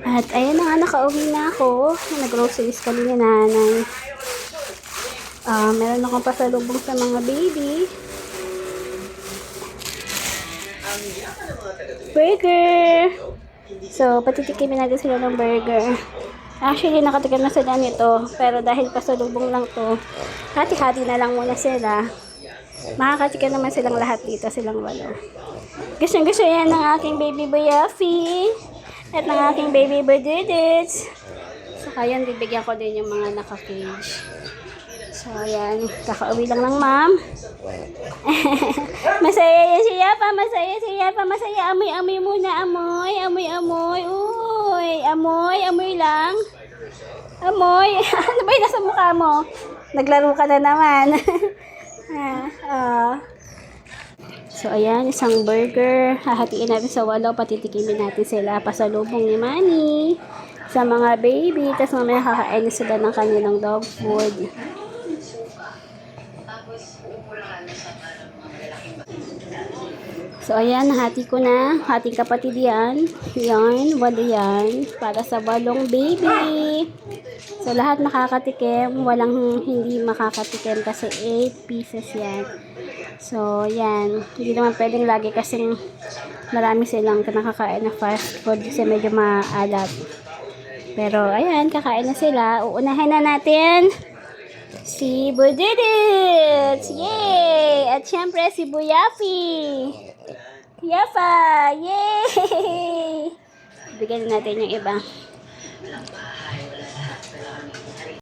At ayan na nga, nakauwi na ako. Nag-groceries kami ni nanay. Meron akong pasalubong sa mga baby. Burger! So, patitikimin natin sila ng burger. Actually, nakatikim na sila nito. Pero dahil pasalubong lang to, hati-hati na lang muna sila. Makakatikim naman silang lahat dito, silang walo. Gusto yan ng aking baby boy Yafi. At ng aking baby boy Dudits. So, kaya bibigyan ko din yung mga naka-cage. So, ayan. Kakauwi lang ng ma'am. Masaya yan si Yapa. Masaya. Amoy muna. Amoy. Uy, amoy lang. Amoy. Ano ba yung nasa mukha mo? Naglaro ka na naman. So, ayan. Isang burger. Hahatiin natin sa walo. Patitikimin natin sila. Pasalubong ni Manny. Sa mga baby. Tapos mamaya kakain sila ng kanilang dog food. So, ayan, nahati ko na. Hating kapatid yan. Yan, walo yan. Para sa walong baby. So, lahat makakatikim. Walang hindi makakatikim kasi 8 pieces yan. So, yan. Hindi naman pwedeng lagi kasing marami silang nakakain na fast food kasi medyo maalat. Pero, ayan, kakain na sila. Uunahin na natin si Budidits! Yay! At syempre, si Buyafi! Yafa! Yay! Bigyan natin yung iba.